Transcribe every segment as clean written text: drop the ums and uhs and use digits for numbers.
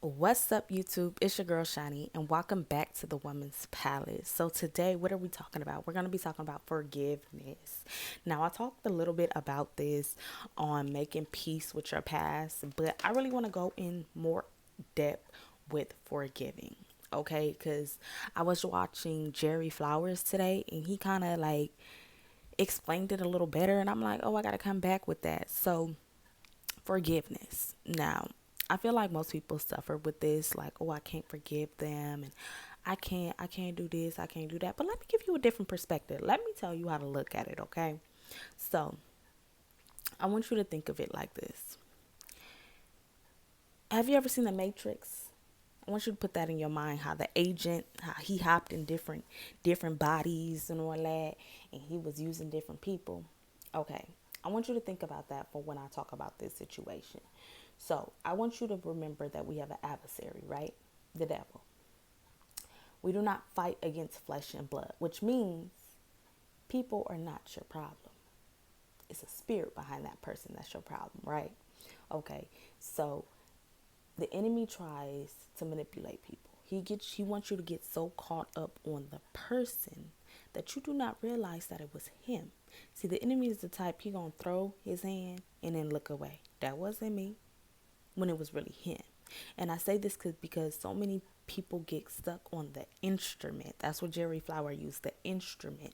What's up, YouTube? It's your girl Shani, and welcome back to the Woman's Palace. So, today, what are we talking about? We're going to be talking about forgiveness. Now, I talked a little bit about this on making peace with your past, but I really want to go in more depth with forgiving, okay? Because I was watching Jerry Flowers today, and he kind of like explained it a little better, and I'm like, oh, I got to come back with that. So, forgiveness. Now, I feel like most people suffer with this, like, oh, I can't forgive them and I can't do this, I can't do that. But let me give you a different perspective. Let me tell you how to look at it, okay? So, I want you to think of it like this. Have you ever seen The Matrix? I want you to put that in your mind, how the agent, how he hopped in different bodies and all that, and he was using different people. Okay. I want you to think about that for when I talk about this situation. So, I want you to remember that we have an adversary, right? The devil. We do not fight against flesh and blood, which means people are not your problem. It's a spirit behind that person that's your problem, right? Okay. So, the enemy tries to manipulate people. He wants you to get so caught up on the person that you do not realize that it was him. See, the enemy is the type, he gonna throw his hand and then look away. That wasn't me, when it was really him. And I say this because so many people get stuck on the instrument. That's what Jerry Flower used, the instrument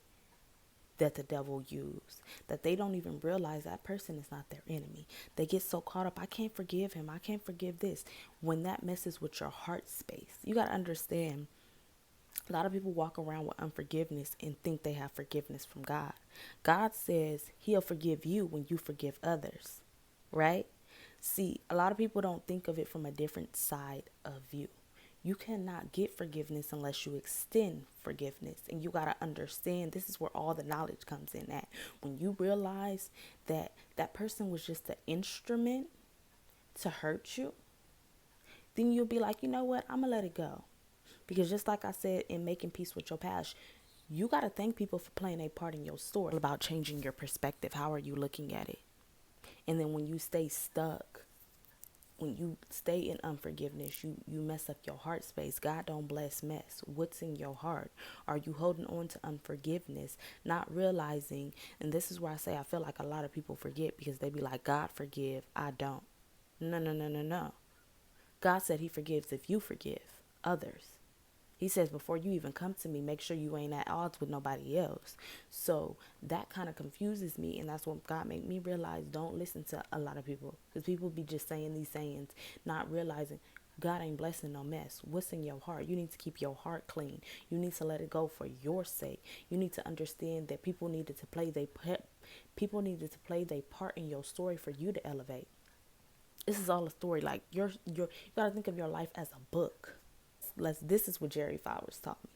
that the devil used, that they don't even realize that person is not their enemy. They get so caught up, I can't forgive him, I can't forgive this, when that messes with your heart space. You got to understand, a lot of people walk around with unforgiveness and think they have forgiveness from God. God says he'll forgive you when you forgive others, right? See, a lot of people don't think of it from a different side of view. You cannot get forgiveness unless you extend forgiveness. And you got to understand, this is where all the knowledge comes in at. When you realize that that person was just an instrument to hurt you, then you'll be like, you know what? I'm going to let it go. Because just like I said, in making peace with your past, you got to thank people for playing a part in your story. About changing your perspective. How are you looking at it? And then when you stay stuck, when you stay in unforgiveness, you mess up your heart space. God don't bless mess. What's in your heart? Are you holding on to unforgiveness, not realizing? And this is where I say I feel like a lot of people forget, because they be like, God forgive, I don't. No, no, no, no, no. God said he forgives if you forgive others. He says, before you even come to me, make sure you ain't at odds with nobody else. So that kind of confuses me. And that's what God made me realize. Don't listen to a lot of people. Because people be just saying these sayings, not realizing God ain't blessing no mess. What's in your heart? You need to keep your heart clean. You need to let it go for your sake. You need to understand that people needed to play their part in your story for you to elevate. This is all a story. Like you gotta think of your life as a book. This is what Jerry Flowers taught me.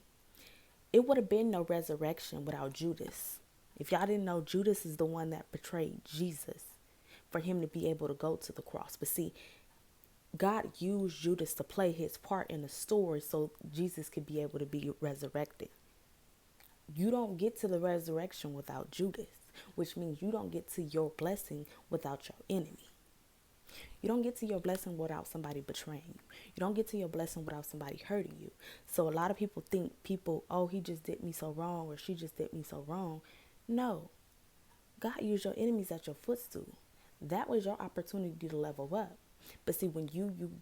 It would have been no resurrection without Judas. If y'all didn't know, Judas is the one that betrayed Jesus for him to be able to go to the cross. But see, God used Judas to play his part in the story so Jesus could be able to be resurrected. You don't get to the resurrection without Judas, which means you don't get to your blessing without your enemy. You don't get to your blessing without somebody betraying you. You don't get to your blessing without somebody hurting you. So a lot of people think oh, he just did me so wrong, or she just did me so wrong. No. God used your enemies at your footstool. That was your opportunity to level up. But see, when you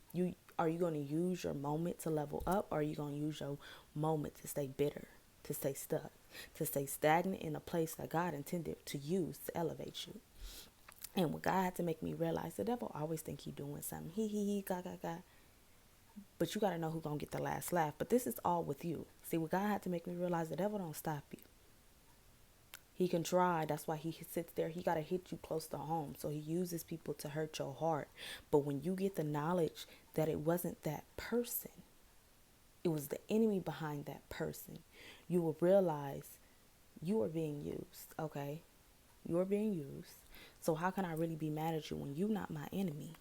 are you going to use your moment to level up, or are you going to use your moment to stay bitter, to stay stuck, to stay stagnant in a place that God intended to use to elevate you? And what God had to make me realize, the devil always think he doing something. He, ga. But you got to know who going to get the last laugh. But this is all with you. See, what God had to make me realize, the devil don't stop you. He can try. That's why he sits there. He got to hit you close to home. So he uses people to hurt your heart. But when you get the knowledge that it wasn't that person, it was the enemy behind that person, you will realize you are being used, okay? You're being used. So how can I really be mad at you when you're not my enemy?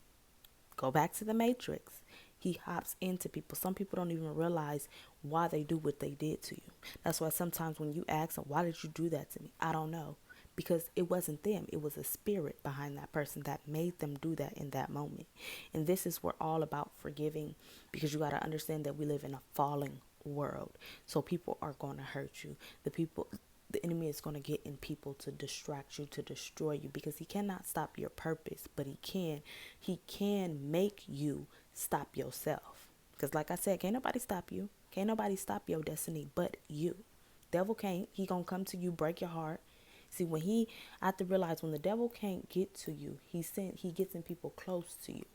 Go back to the Matrix. He hops into people. Some people don't even realize why they do what they did to you. That's why sometimes when you ask them, why did you do that to me? I don't know. because it wasn't them. It was a spirit behind that person that made them do that in that moment. And this is where all about forgiving, because you got to understand that we live in a falling world. So people are going to hurt you. The enemy is going to get in people to distract you, to destroy you, because he cannot stop your purpose, but he can make you stop yourself. Because like I said, can't nobody stop you. Can't nobody stop your destiny but you. Devil can't. He gonna come to you, break your heart. See, I have to realize when the devil can't get to you, he gets in people close to you,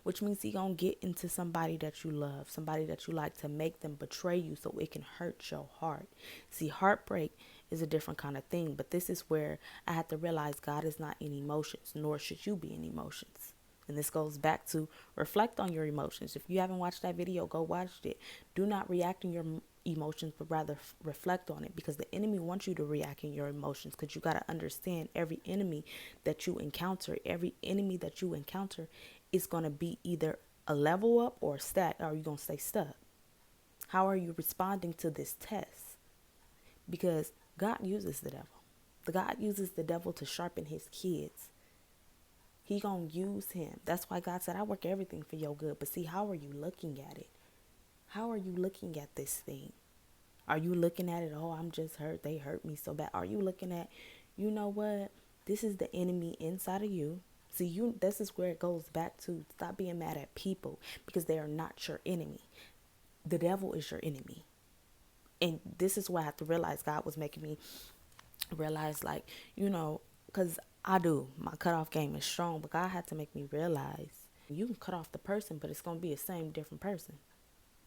which means he gonna get into somebody that you love, somebody that you like, to make them betray you so it can hurt your heart. See, heartbreak is a different kind of thing, but this is where I had to realize God is not in emotions, nor should you be in emotions. And this goes back to reflect on your emotions. If you haven't watched that video, go watch it. Do not react in your emotions, but rather reflect on it, because the enemy wants you to react in your emotions, because you got to understand every enemy that you encounter is going to be either a level up or a stack. Or are you going to stay stuck? How are you responding to this test? Because God uses the devil. God uses the devil to sharpen his kids. He gonna use him. That's why God said, I work everything for your good. But see, how are you looking at it? How are you looking at this thing? Are you looking at it, oh, I'm just hurt, they hurt me so bad? Are you looking at, you know what? This is the enemy inside of you. See, this is where it goes back to stop being mad at people, because they are not your enemy. The devil is your enemy. And this is why I have to realize God was making me realize, like, because my cutoff game is strong, but God had to make me realize you can cut off the person, but it's going to be the same different person.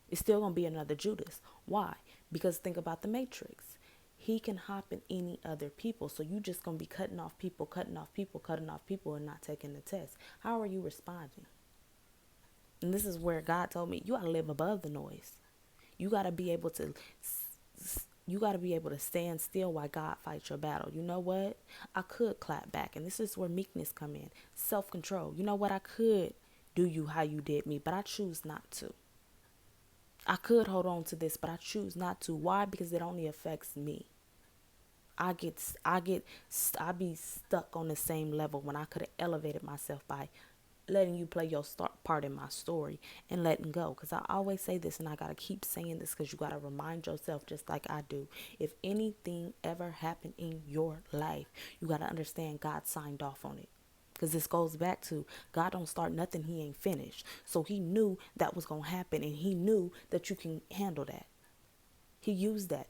It's still going to be another Judas. Why? Because think about the Matrix. He can hop in any other people. So you just going to be cutting off people, and not taking the test. How are you responding? And this is where God told me, you got to live above the noise. You got to be able to stand still while God fights your battle. You know what? I could clap back. And this is where meekness come in. Self-control. You know what? I could do you how you did me, but I choose not to. I could hold on to this, but I choose not to. Why? Because it only affects me. I be stuck on the same level when I could have elevated myself by letting you play your part in my story and letting go. Because I always say this, and I got to keep saying this, because you got to remind yourself, just like I do. If anything ever happened in your life, you got to understand God signed off on it. Because this goes back to God don't start nothing he ain't finished. So he knew that was going to happen, and he knew that you can handle that. He used that.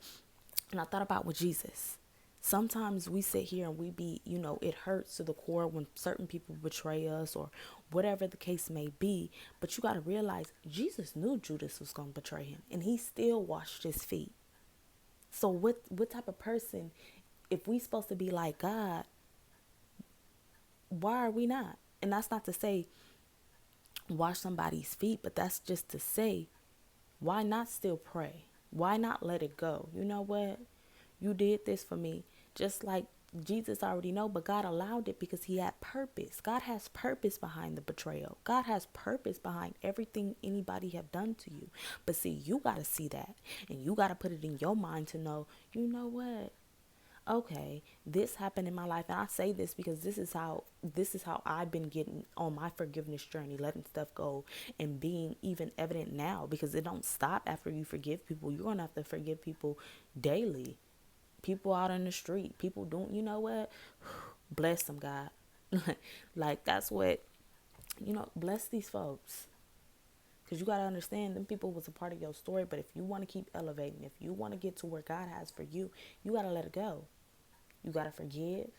And I thought about with Jesus. Sometimes we sit here and it hurts to the core when certain people betray us or whatever the case may be. But you got to realize Jesus knew Judas was going to betray him, and he still washed his feet. So what type of person, if we supposed to be like God, why are we not? And that's not to say wash somebody's feet, but that's just to say, why not still pray? Why not let it go? You know what? You did this for me. Just like Jesus already know, but God allowed it because he had purpose. God has purpose behind the betrayal. God has purpose behind everything anybody have done to you. But see, you got to see that, and you got to put it in your mind to know, you know what? Okay, this happened in my life, and I say this because this is how I've been getting on my forgiveness journey, letting stuff go and being even evident now, because it don't stop after you forgive people. You're gonna have to forgive people daily. People out in the street, people doing, you know what? Bless them, God. Like, that's what, bless these folks. Because you got to understand, them people was a part of your story. But if you want to keep elevating, if you want to get to where God has for you, you got to let it go. You got to forgive.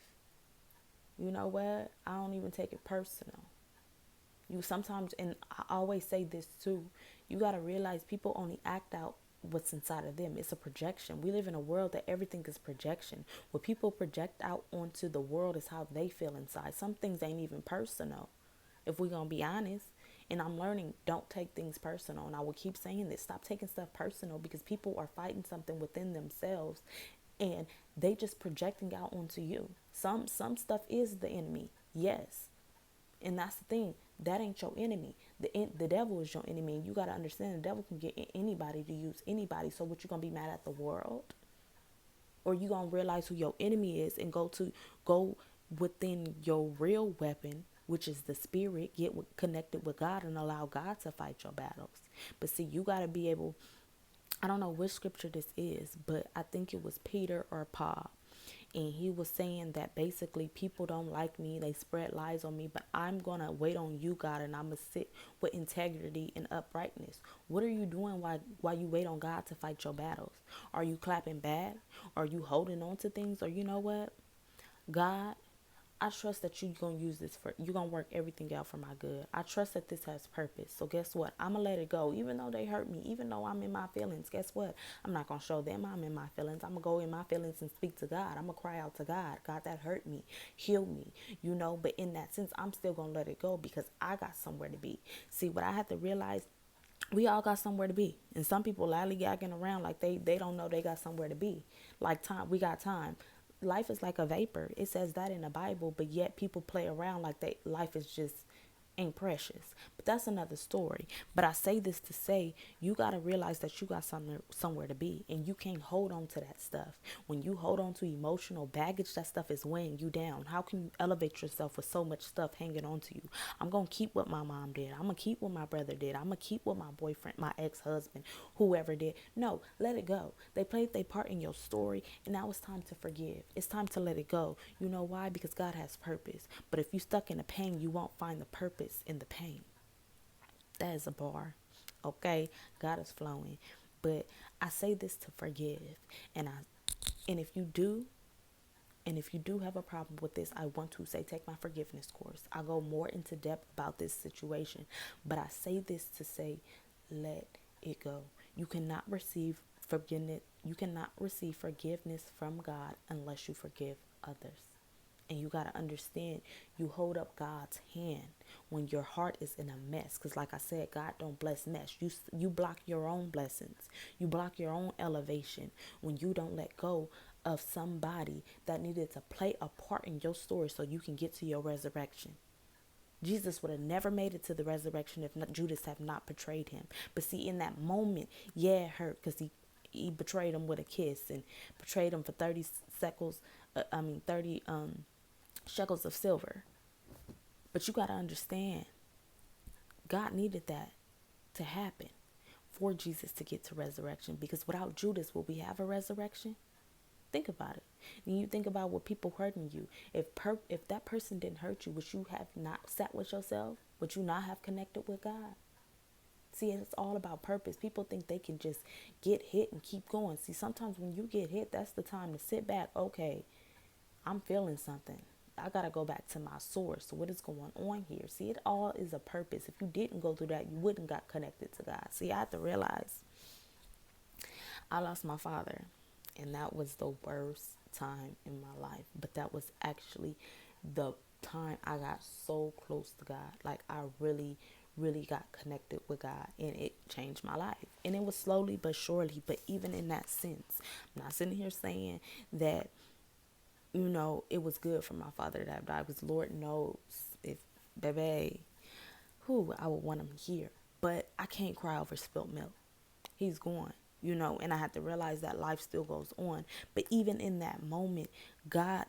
You know what? I don't even take it personal. You sometimes, and I always say this too, you got to realize people only act out what's inside of them. It's a projection. We live in a world that everything is projection. What people project out onto the world is how they feel inside. Some things ain't even personal, if we're going to be honest. And I'm learning, don't take things personal. And I will keep saying this. Stop taking stuff personal, because people are fighting something within themselves, and they just projecting out onto you. Some stuff is the enemy. Yes. And that's the thing. That ain't your enemy. The devil is your enemy. And you got to understand, the devil can get anybody to use anybody. So what, you going to be mad at the world? or you gonna realize who your enemy is and go within your real weapon, which is the spirit. Get connected with God and allow God to fight your battles. But see, you got to be able, I don't know which scripture this is, but I think it was Peter or Paul. And he was saying that basically people don't like me. They spread lies on me, but I'm going to wait on you, God, and I'm going to sit with integrity and uprightness. What are you doing while you wait on God to fight your battles? Are you clapping back? Are you holding on to things? Or you know what? God, I trust that you're going to use this you're going to work everything out for my good. I trust that this has purpose. So guess what? I'm going to let it go. Even though they hurt me, even though I'm in my feelings, guess what? I'm not going to show them I'm in my feelings. I'm going to go in my feelings and speak to God. I'm going to cry out to God. God, that hurt me. Heal me, but in that sense, I'm still going to let it go because I got somewhere to be. See, what I had to realize, we all got somewhere to be. And some people lollygagging around like they don't know they got somewhere to be. Like time, we got time. Life is like a vapor. It says that in the Bible, but yet people play around like life is just ain't precious. But that's another story. But I say this to say, you got to realize that you got somewhere to be, and you can't hold on to that stuff. When you hold on to emotional baggage, that stuff is weighing you down. How can you elevate yourself with so much stuff hanging on to you? I'm going to keep what my mom did. I'm going to keep what my brother did. I'm going to keep what my boyfriend, my ex-husband, whoever did. No, let it go. They played their part in your story, and now it's time to forgive. It's time to let it go. You know why? Because God has purpose. But if you stuck in the pain, you won't find the purpose in the pain. That is a bar. Okay, God is flowing. But I say this to forgive. And if you do, have a problem with this, I want to say take my forgiveness course. I go more into depth about this situation. But I say this to say let it go. You cannot receive forgiveness. You cannot receive forgiveness from God unless you forgive others. And you got to understand, you hold up God's hand when your heart is in a mess. Because like I said, God don't bless mess. You block your own blessings. You block your own elevation when you don't let go of somebody that needed to play a part in your story so you can get to your resurrection. Jesus would have never made it to the resurrection if Judas had not betrayed him. But see, in that moment, yeah, it hurt because he betrayed him with a kiss and betrayed him for 30 shekels, 30 shekels of silver. But you got to understand, God needed that to happen for Jesus to get to resurrection, because without Judas, will we have a resurrection? Think about it. And you think about what people hurting you. If that person didn't hurt you, would you have not sat with yourself? Would you not have connected with God? See, it's all about purpose. People think they can just get hit and keep going. See, sometimes when you get hit, that's the time to sit back. Okay, I'm feeling something. I got to go back to my source. What is going on here? See, it all is a purpose. If you didn't go through that, you wouldn't got connected to God. See, I had to realize I lost my father, and that was the worst time in my life. But that was actually the time I got so close to God. Like I really, really got connected with God, and it changed my life. And it was slowly but surely. But even in that sense, I'm not sitting here saying that it was good for my father to have died, because Lord knows if, baby, I would want him here. But I can't cry over spilt milk. He's gone, and I had to realize that life still goes on. But even in that moment, God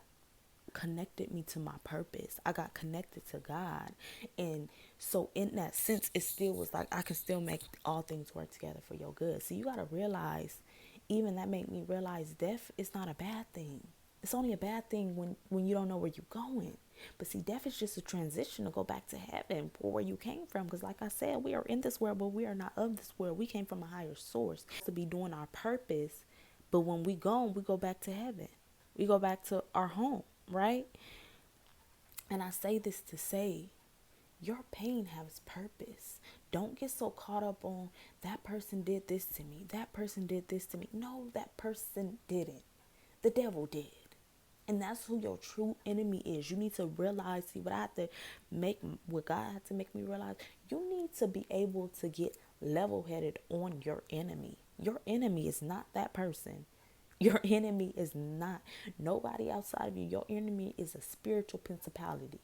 connected me to my purpose. I got connected to God. And so in that sense, it still was like, I can still make all things work together for your good. So you got to realize, even that made me realize death is not a bad thing. It's only a bad thing when you don't know where you're going. But see, death is just a transition to go back to heaven, or where you came from. Because like I said, we are in this world, but we are not of this world. We came from a higher source to be doing our purpose. But when we go back to heaven. We go back to our home, right? And I say this to say, your pain has purpose. Don't get so caught up on that person did this to me. That person did this to me. No, that person didn't. The devil did. And that's who your true enemy is. You need to realize, see, what God had to make me realize, you need to be able to get level-headed on your enemy. Your enemy is not that person. Your enemy is not nobody outside of you. Your enemy is a spiritual principality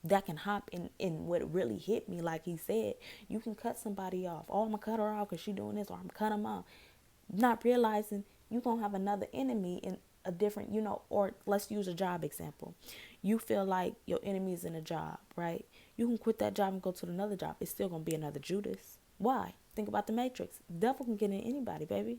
that can hop in what really hit me. Like he said, you can cut somebody off. Oh, I'm going to cut her off because she's doing this, or I'm going to cut him off. Not realizing you're going to have another enemy in a different, or let's use a job example. You feel like your enemy is in a job, right? You can quit that job and go to another job. It's still going to be another Judas. Why? Think about the Matrix. The devil can get in anybody, baby.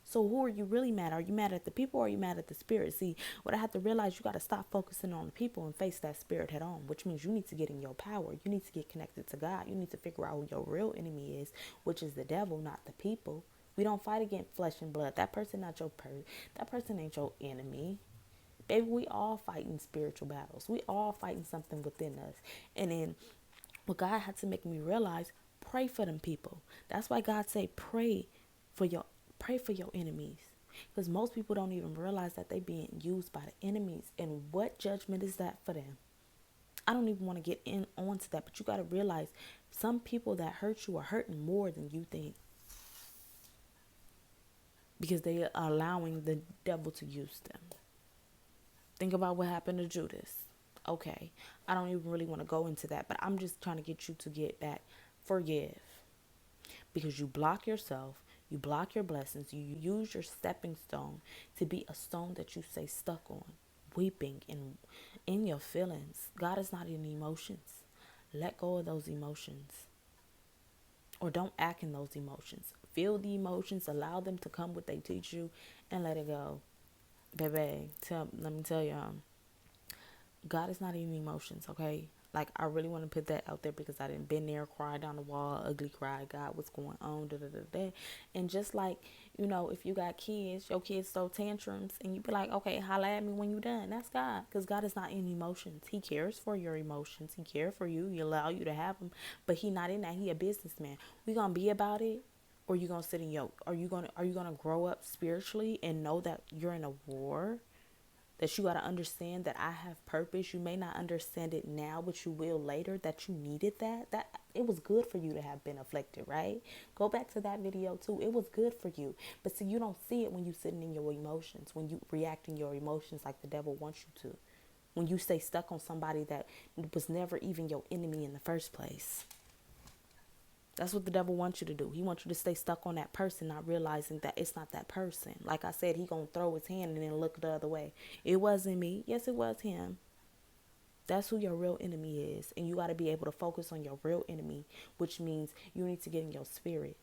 So who are you really mad at? Are you mad at the people or are you mad at the spirit? See, what I have to realize, you got to stop focusing on the people and face that spirit head on, which means you need to get in your power. You need to get connected to God. You need to figure out who your real enemy is, which is the devil, not the people. We don't fight against flesh and blood. That person not your that person ain't your enemy. Baby, we all fighting spiritual battles. We all fighting something within us. And then what God had to make me realize, pray for them people. That's why God say for your pray for your enemies. Because most people don't even realize that they being used by the enemies. And what judgment is that for them? I don't even want to get in onto that, but you got to realize some people that hurt you are hurting more than you think, because they are allowing the devil to use them. Think about what happened to Judas. Okay, I don't even really want to go into that, but I'm just trying to get you to get that. Forgive. Because you block yourself, you block your blessings, you use your stepping stone to be a stone that you stay stuck on, weeping and in your feelings. God is not in emotions. Let go of those emotions. Or don't act in those emotions. Feel the emotions, allow them to come what they teach you, and let it go. Baby, let me tell you, God is not in emotions, okay? Like, I really want to put that out there because I didn't been there, cried down the wall, ugly cry, God, what's going on, da da da da. And just like, if you got kids, your kids throw tantrums, and you be like, okay, holla at me when you done. That's God, because God is not in emotions. He cares for your emotions. He cares for you. He allow you to have them, but he not in that. He a businessman. We gonna be about it, or you gonna sit in your? Are you gonna grow up spiritually and know that you're in a war? That you got to understand that I have purpose. You may not understand it now, but you will later, that you needed that it was good for you to have been afflicted, right? Go back to that video too. It was good for you. But see, you don't see it when you sitting in your emotions, when you react in your emotions like the devil wants you to. When you stay stuck on somebody that was never even your enemy in the first place. That's what the devil wants you to do. He wants you to stay stuck on that person, not realizing that it's not that person. Like I said, he gonna throw his hand and then look the other way. It wasn't me. Yes, it was him. That's who your real enemy is. And you got to be able to focus on your real enemy, which means you need to get in your spirit.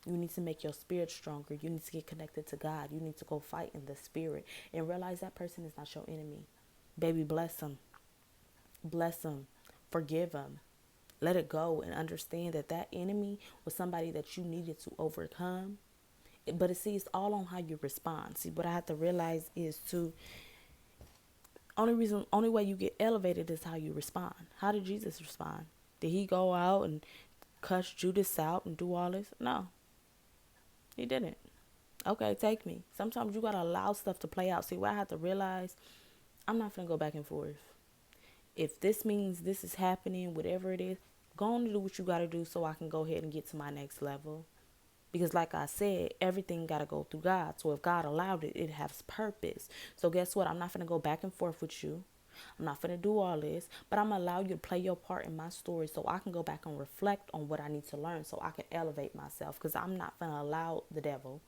You need to make your spirit stronger. You need to get connected to God. You need to go fight in the spirit and realize that person is not your enemy. Baby, bless them. Bless them. Forgive them. Let it go and understand that that enemy was somebody that you needed to overcome. But it's all on how you respond. See, what I have to realize is only way you get elevated is how you respond. How did Jesus respond? Did he go out and cuss Judas out and do all this? No, he didn't. Okay, take me. Sometimes you gotta allow stuff to play out. See, what I have to realize, I'm not gonna go back and forth. If this means this is happening, whatever it is, go on and do what you got to do so I can go ahead and get to my next level. Because like I said, everything got to go through God. So if God allowed it, it has purpose. So guess what? I'm not going to go back and forth with you. I'm not going to do all this, but I'm going to allow you to play your part in my story so I can go back and reflect on what I need to learn so I can elevate myself. Because I'm not going to allow the devil,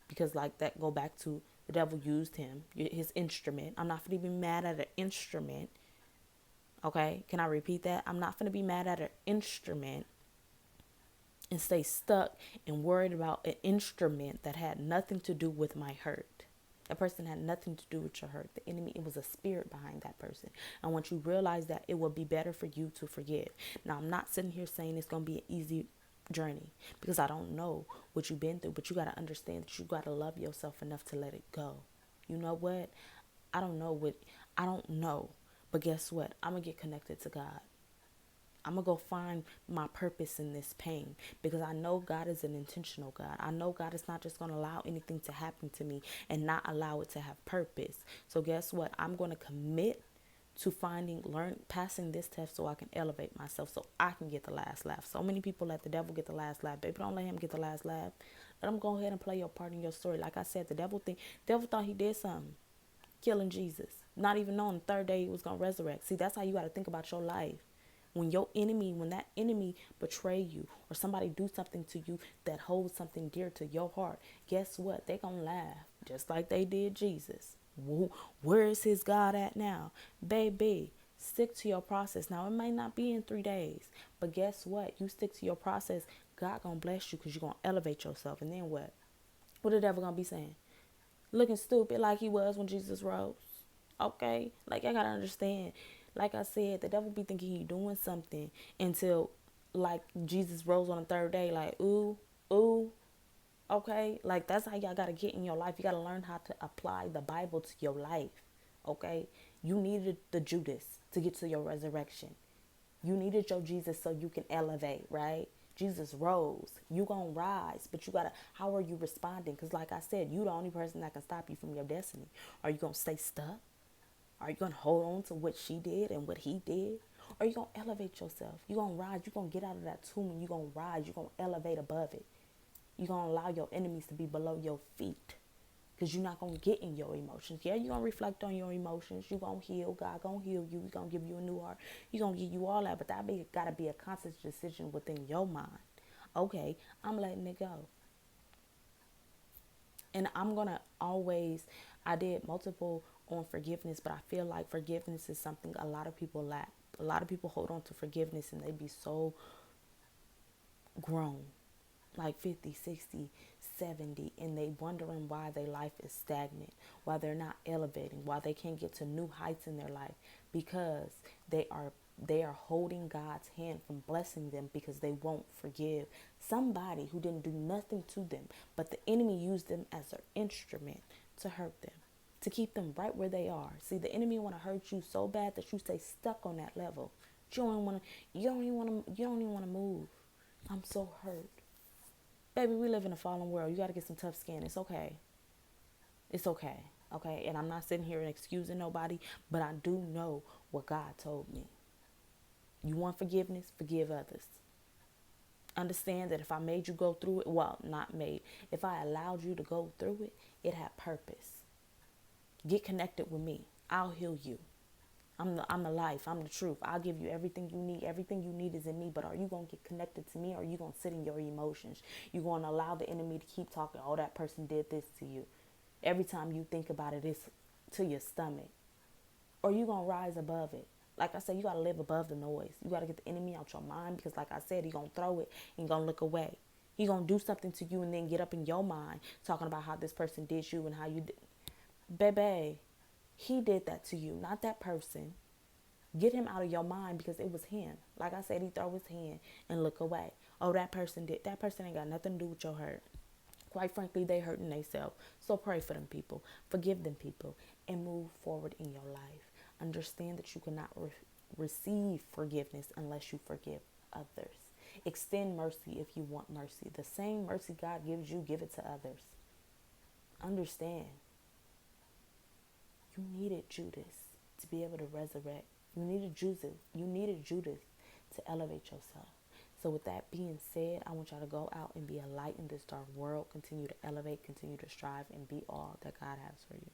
because like that, go back to the devil used him, his instrument. I'm not going to be mad at an instrument. Okay, can I repeat that? I'm not going to be mad at an instrument and stay stuck and worried about an instrument that had nothing to do with my hurt. That person had nothing to do with your hurt. The enemy, it was a spirit behind that person. And once you realize that, it will be better for you to forgive. Now, I'm not sitting here saying it's going to be an easy journey, because I don't know what you've been through, but you got to understand that you got to love yourself enough to let it go. You know what? I don't know. But guess what? I'm going to get connected to God. I'm going to go find my purpose in this pain, because I know God is an intentional God. I know God is not just going to allow anything to happen to me and not allow it to have purpose. So guess what? I'm going to commit to passing this test so I can elevate myself, so I can get the last laugh. So many people let the devil get the last laugh. Baby, don't let him get the last laugh. Let him go ahead and play your part in your story. Like I said, the devil thought he did something, killing Jesus, not even knowing the third day he was going to resurrect. See, that's how you got to think about your life. When that enemy betray you or somebody do something to you that holds something dear to your heart, guess what? They gonna laugh just like they did Jesus. Where is his God at now? Baby, stick to your process. Now, it may not be in 3 days, but guess what? You stick to your process, God gonna bless you because you're gonna elevate yourself. And then what? What the devil gonna be saying? Looking stupid like he was when Jesus rose. Okay? Like, I gotta understand. Like I said, the devil be thinking he doing something until, like, Jesus rose on the third day. Like, ooh, ooh. Okay? Like, that's how y'all gotta get in your life. You gotta learn how to apply the Bible to your life. Okay? You needed the Judas to get to your resurrection. You needed your Jesus so you can elevate, right? Jesus rose. You gonna rise, but you gotta. How are you responding? Because, like I said, you the only person that can stop you from your destiny. Are you gonna stay stuck? Are you gonna hold on to what she did and what he did? Or are you gonna elevate yourself? You gonna rise. You gonna get out of that tomb and you gonna rise. You gonna elevate above it. You gonna allow your enemies to be below your feet. Because you're not going to get in your emotions. Yeah, you're going to reflect on your emotions. You're going to heal. God going to heal you. He's going to give you a new heart. He's going to give you all that. But that got to be a conscious decision within your mind. Okay, I'm letting it go. And I'm going to always, I did multiple on forgiveness, but I feel like forgiveness is something a lot of people lack. A lot of people hold on to forgiveness and they be so grown, like 50, 60, 70, and they wondering why their life is stagnant, why they're not elevating, why they can't get to new heights in their life, because they are holding God's hand from blessing them because they won't forgive somebody who didn't do nothing to them, but the enemy used them as an instrument to hurt them, to keep them right where they are. See, the enemy want to hurt you so bad that you stay stuck on that level. You don't even want to move. I'm so hurt. Baby, we live in a fallen world. You got to get some tough skin. It's okay. It's okay. Okay. And I'm not sitting here and excusing nobody, but I do know what God told me. You want forgiveness? Forgive others. Understand that if I made you go through it, well, not made, if I allowed you to go through it, it had purpose. Get connected with me. I'll heal you. I'm the life. I'm the truth. I'll give you everything you need. Everything you need is in me. But are you going to get connected to me, or are you going to sit in your emotions? You're going to allow the enemy to keep talking, oh, that person did this to you. Every time you think about it, it's to your stomach. Or you going to rise above it. Like I said, you got to live above the noise. You got to get the enemy out your mind, because like I said, he's going to throw it and going to look away. He's going to do something to you and then get up in your mind talking about how this person did you and how you did. Baby, he did that to you, not that person. Get him out of your mind, because it was him. Like I said, he throw his hand and look away. Oh, that person did. That person ain't got nothing to do with your hurt. Quite frankly, they hurting themselves. So pray for them people. Forgive them people. And move forward in your life. Understand that you cannot receive forgiveness unless you forgive others. Extend mercy if you want mercy. The same mercy God gives you, give it to others. Understand. You needed Judas to be able to resurrect. You needed Judas. You needed Judas to elevate yourself. So with that being said, I want y'all to go out and be a light in this dark world. Continue to elevate, continue to strive, and be all that God has for you.